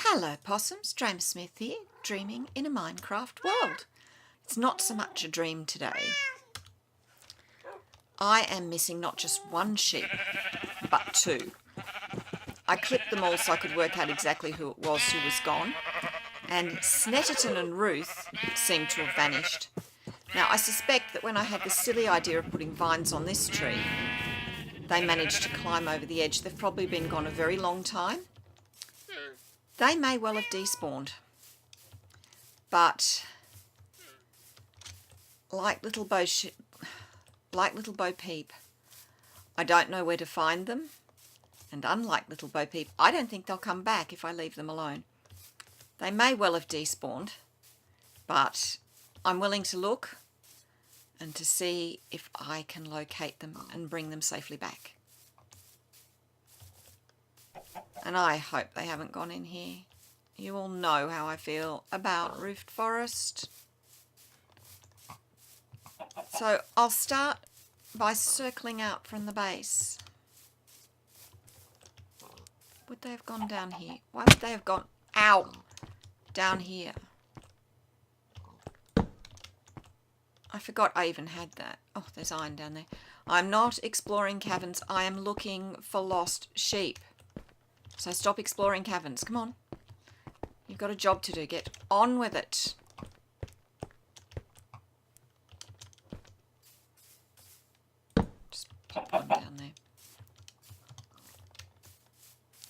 Hello possums, James Smith here, dreaming in a Minecraft world. It's not so much a dream today. I am missing not just one sheep, but two. I clipped them all so I could work out exactly who it was who was gone, and Snetterton and Ruth seemed to have vanished. Now I suspect that when I had the silly idea of putting vines on this tree, they managed to climb over the edge. They've probably been gone a very long time. They may well have despawned, but like Little Bo Peep, I don't know where to find them, and unlike Little Bo Peep, I don't think they'll come back if I leave them alone. They may well have despawned, but I'm willing to look and to see if I can locate them and bring them safely back. And I hope they haven't gone in here. You all know how I feel about Roofed Forest. So I'll start by circling out from the base. Would they have gone down here? Why would they have gone, down here? I forgot I even had that. Oh, there's iron down there. I'm not exploring caverns. I am looking for lost sheep. So stop exploring caverns. Come on. You've got a job to do. Get on with it. Just pop one down there.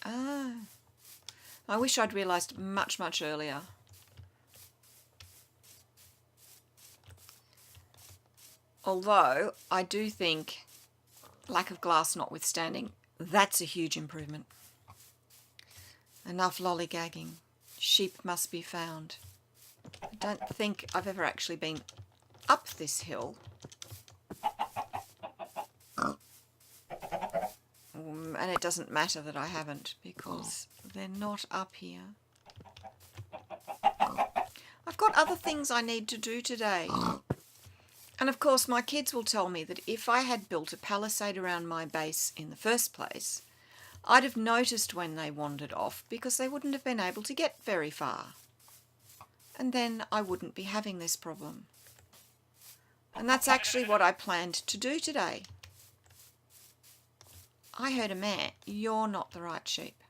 Ah. I wish I'd realised much, much earlier. Although, I do think, lack of glass notwithstanding, that's a huge improvement. Enough lollygagging. Sheep must be found. I don't think I've ever actually been up this hill. And it doesn't matter that I haven't, because they're not up here. I've got other things I need to do today. And of course my kids will tell me that if I had built a palisade around my base in the first place, I'd have noticed when they wandered off because they wouldn't have been able to get very far. And then I wouldn't be having this problem. And that's actually what I planned to do today. I heard a mare. You're not the right sheep.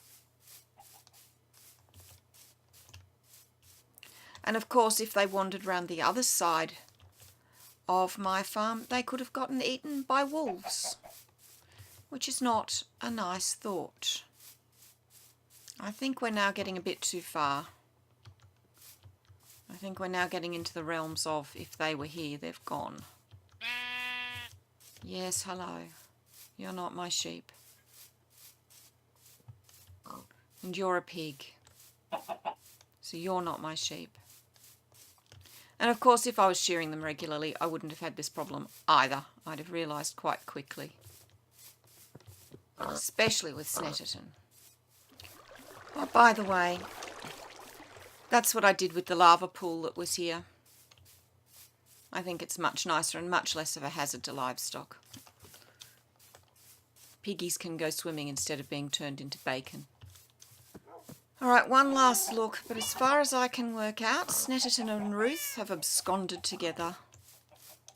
And of course, if they wandered round the other side of my farm, they could have gotten eaten by wolves, which is not a nice thought. I think we're now getting a bit too far. I think we're now getting into the realms of if they were here, they've gone. Yes, hello. You're not my sheep. And you're a pig. So you're not my sheep. And of course, if I was shearing them regularly, I wouldn't have had this problem either. I'd have realised quite quickly. Especially with Snetterton. Oh, by the way, that's what I did with the lava pool that was here. I think it's much nicer and much less of a hazard to livestock. Piggies can go swimming instead of being turned into bacon. Alright, one last look, but as far as I can work out, Snetterton and Ruth have absconded together.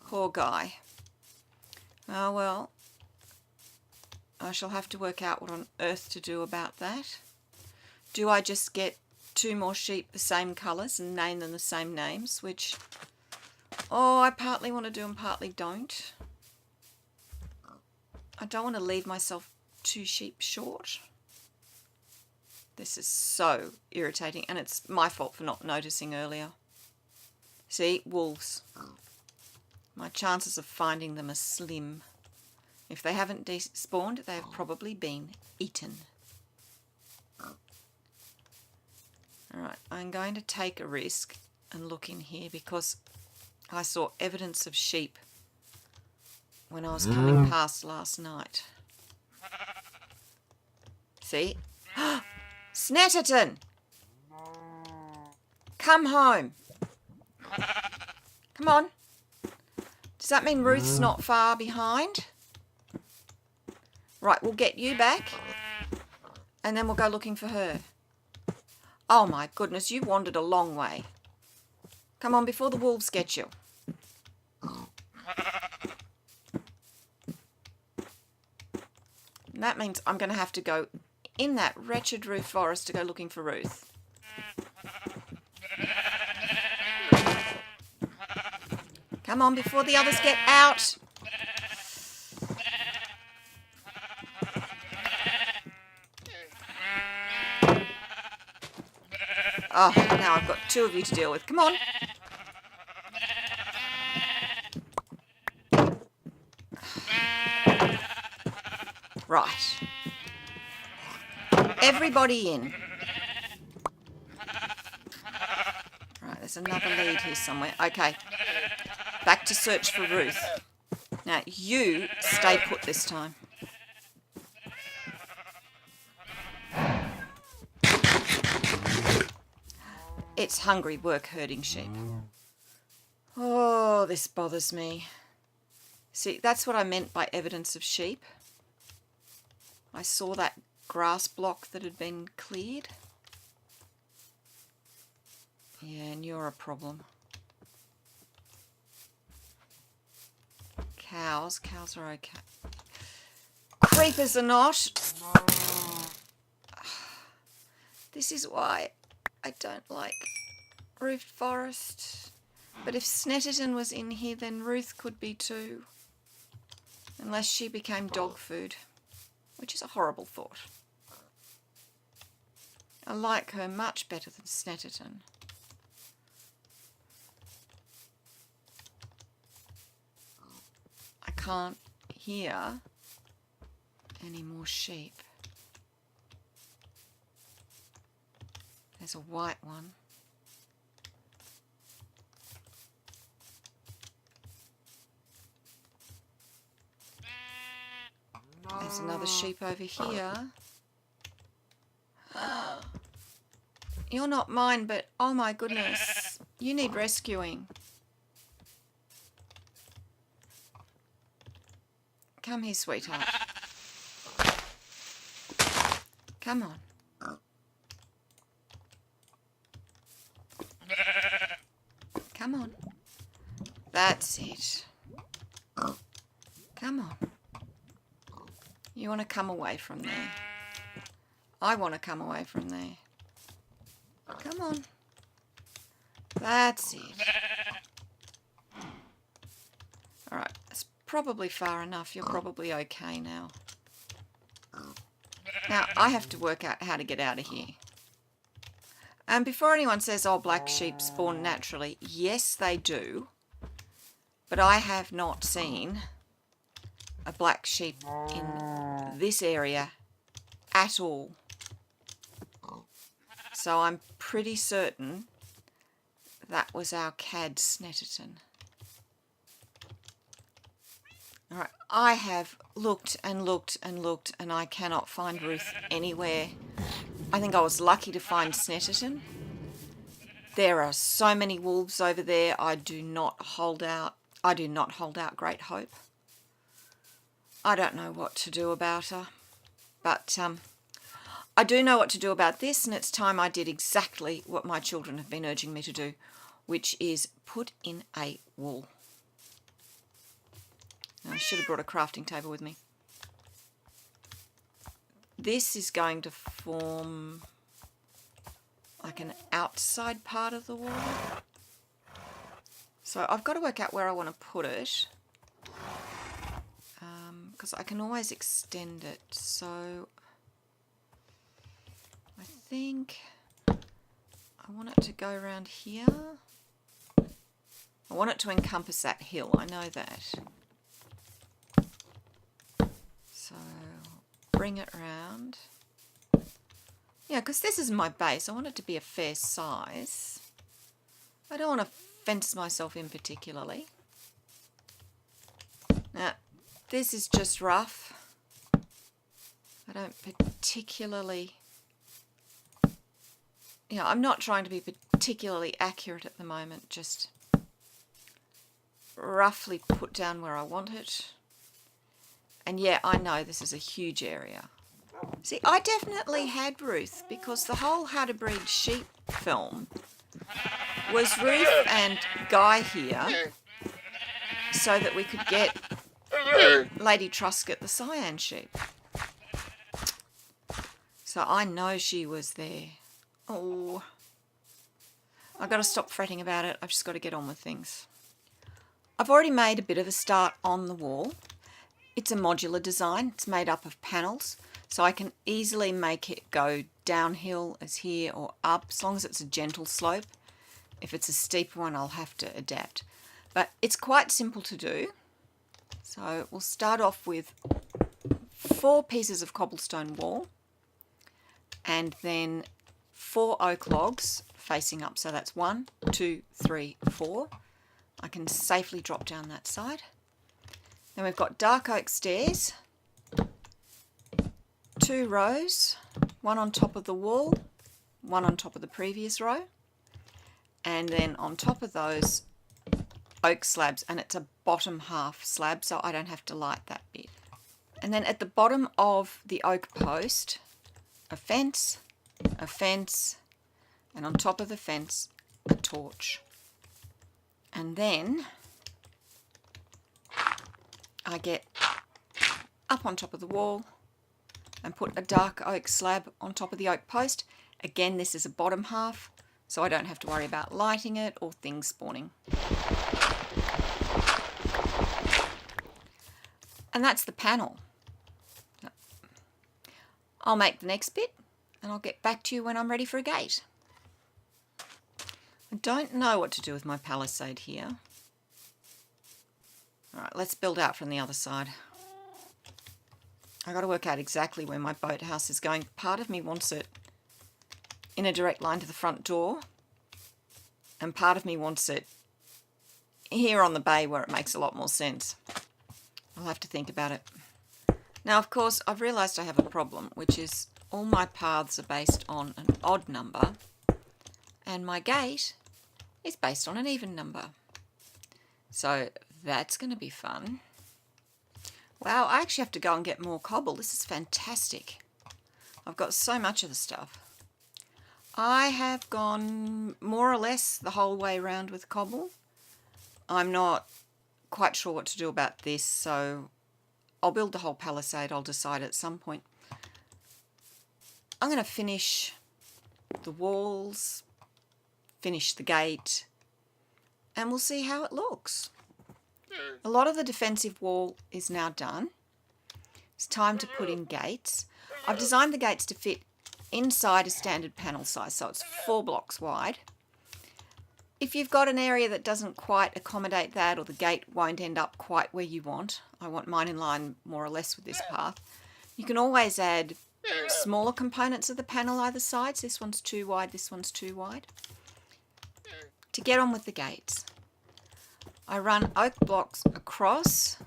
Poor guy. Oh well, I shall have to work out what on earth to do about that. Do I just get two more sheep the same colours and name them the same names, which, I partly want to do and partly don't. I don't want to leave myself two sheep short. This is so irritating, and it's my fault for not noticing earlier. See, wolves. My chances of finding them are slim. If they haven't despawned, they have probably been eaten. Alright, I'm going to take a risk and look in here because I saw evidence of sheep when I was coming past last night. See? Snetterton! Come home. Come on. Does that mean Ruth's not far behind? Right, we'll get you back and then we'll go looking for her. Oh my goodness, you wandered a long way. Come on, before the wolves get you. And that means I'm going to have to go in that wretched roof forest to go looking for Ruth. Come on, before the others get out. Oh, now I've got two of you to deal with. Come on. Right. Everybody in. Right, there's another lead here somewhere. Okay. Back to search for Ruth. Now, you stay put this time. It's hungry work herding sheep. Oh, this bothers me. See, that's what I meant by evidence of sheep. I saw that grass block that had been cleared. Yeah, and you're a problem. Cows are okay. Creepers are not. This is why I don't like roofed forest. But if Snetterton was in here, then Ruth could be too. Unless she became dog food, which is a horrible thought. I like her much better than Snetterton. I can't hear any more sheep. There's a white one. There's another sheep over here. You're not mine, but oh my goodness, you need rescuing. Come here, sweetheart. Come on. Come on. That's it. Come on. You want to come away from there. I want to come away from there. Come on. That's it. Alright, it's probably far enough. You're probably okay now. Now, I have to work out how to get out of here. And before anyone says, oh, black sheep spawn naturally, yes, they do. But I have not seen a black sheep in this area at all. So I'm pretty certain that was our cad Snetterton. Alright, I have looked and looked and looked and I cannot find Ruth anywhere. I think I was lucky to find Snetterton. There are so many wolves over there. I do not hold out great hope. I don't know what to do about her. But I do know what to do about this, and it's time I did exactly what my children have been urging me to do, which is put in a wall. Now, I should have brought a crafting table with me. This is going to form like an outside part of the wall. So I've got to work out where I want to put it, because I can always extend it. So I think I want it to go around here. I want it to encompass that hill, I know that. So bring it around. Yeah, because this is my base. I want it to be a fair size. I don't want to fence myself in particularly. Now, this is just rough. I don't particularly... Yeah, I'm not trying to be particularly accurate at the moment. Just roughly put down where I want it. And yeah, I know this is a huge area. See, I definitely had Ruth, because the whole How to Breed Sheep film was Ruth and Guy here so that we could get Lady Truscott the Cyan sheep. So I know she was there. Oh, I've got to stop fretting about it. I've just got to get on with things. I've already made a bit of a start on the wall. It's a modular design. It's made up of panels, so I can easily make it go downhill as here or up, as long as it's a gentle slope. If it's a steep one, I'll have to adapt. But it's quite simple to do. So we'll start off with 4 pieces of cobblestone wall and then 4 oak logs facing up. So that's 1, 2, 3, 4. I can safely drop down that side. Then we've got dark oak stairs, 2 rows, 1 on top of the wall, 1 on top of the previous row, and then on top of those oak slabs, and it's a bottom half slab, so I don't have to light that bit. And then at the bottom of the oak post, a fence, and on top of the fence, a torch. And then I get up on top of the wall and put a dark oak slab on top of the oak post. Again, this is a bottom half, so I don't have to worry about lighting it or things spawning. And that's the panel. I'll make the next bit and I'll get back to you when I'm ready for a gate. I don't know what to do with my palisade here. Alright, let's build out from the other side. I've got to work out exactly where my boathouse is going. Part of me wants it in a direct line to the front door, and part of me wants it here on the bay where it makes a lot more sense. I'll have to think about it. Now, of course, I've realised I have a problem, which is all my paths are based on an odd number, and my gate is based on an even number. So that's going to be fun. Wow, I actually have to go and get more cobble. This is fantastic. I've got so much of the stuff. I have gone more or less the whole way around with cobble. I'm not quite sure what to do about this, so I'll build the whole palisade. I'll decide at some point. I'm going to finish the walls, finish the gate, and we'll see how it looks. A lot of the defensive wall is now done. It's time to put in gates. I've designed the gates to fit inside a standard panel size, so it's 4 blocks wide. If you've got an area that doesn't quite accommodate that, or the gate won't end up quite where you want, I want mine in line more or less with this path, you can always add smaller components of the panel either sides. This one's too wide, this one's too wide. To get on with the gates, I run oak blocks across,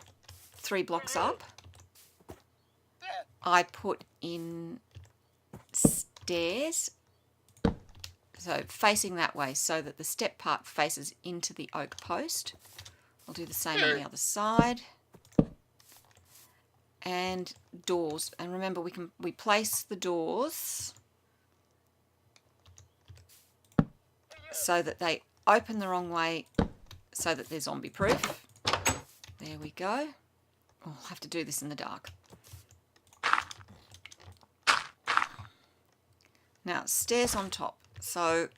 3 blocks up. I put in stairs, so facing that way, so that the step part faces into the oak post. I'll do the same on the other side. And doors, and remember we place the doors so that they open the wrong way, so that they're zombie proof. There we go. I'll have to do this in the dark. Now, stairs on top. So,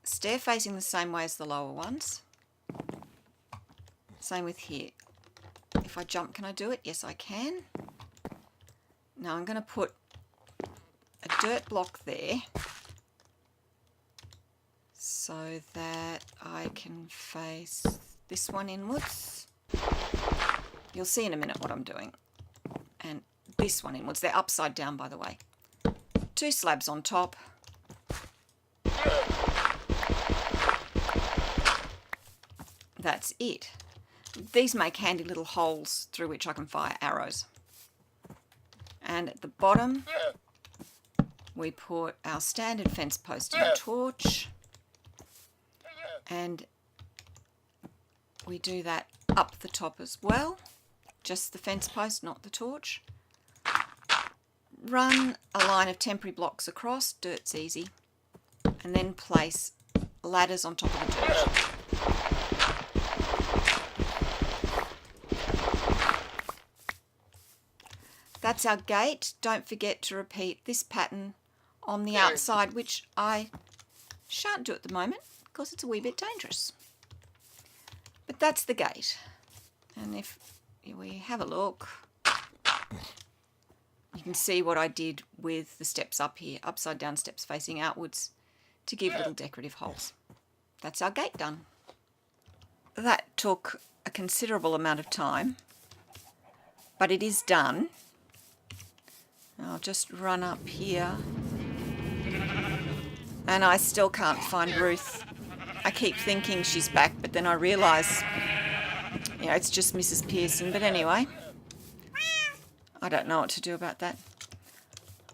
stair facing the same way as the lower ones. Same with here. If I jump, can I do it? Yes, I can. Now I'm going to put a dirt block there so that I can face this one inwards. You'll see in a minute what I'm doing. And this one inwards. They're upside down, by the way. 2 slabs on top. That's it. These make handy little holes through which I can fire arrows. And at the bottom, we put our standard fence post and a torch. And we do that up the top as well. Just the fence post, not the torch. run a line of temporary blocks across, dirt's easy, and then place ladders on top of the dirt. That's our gate. Don't forget to repeat this pattern on the outside, which I shan't do at the moment because it's a wee bit dangerous. But that's the gate. And if we have a look, you can see what I did with the steps up here, upside down steps facing outwards to give little decorative holes. That's our gate done. That took a considerable amount of time, but it is done. I'll just run up here, and I still can't find Ruth. I keep thinking she's back, but then I realise, it's just Mrs. Pearson. But anyway, I don't know what to do about that.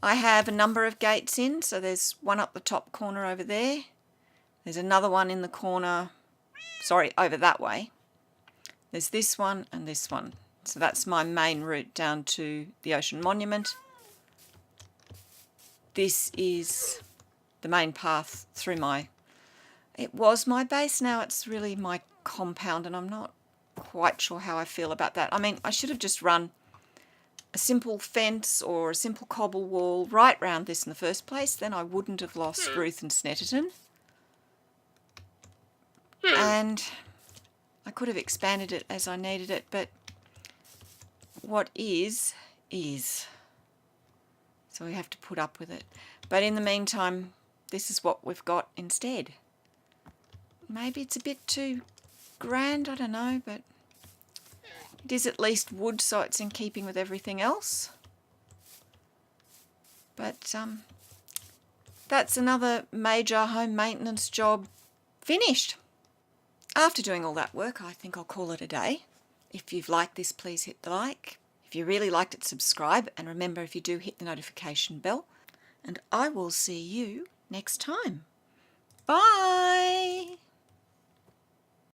I have a number of gates in, so there's one up the top corner over there. There's another one in the corner, over that way. There's this one and this one. So that's my main route down to the Ocean Monument. This is the main path through it was my base, now it's really my compound, and I'm not quite sure how I feel about that. I mean, I should have just run a simple fence or a simple cobble wall right round this in the first place, then I wouldn't have lost Ruth and Snetterton. And I could have expanded it as I needed it, but what is. So we have to put up with it. But in the meantime, this is what we've got instead. Maybe it's a bit too grand, I don't know, but it is at least wood, so it's in keeping with everything else. But that's another major home maintenance job finished. After doing all that work, I think I'll call it a day. If you've liked this, please hit the like. If you really liked it, subscribe. And remember, if you do, hit the notification bell. And I will see you next time. Bye!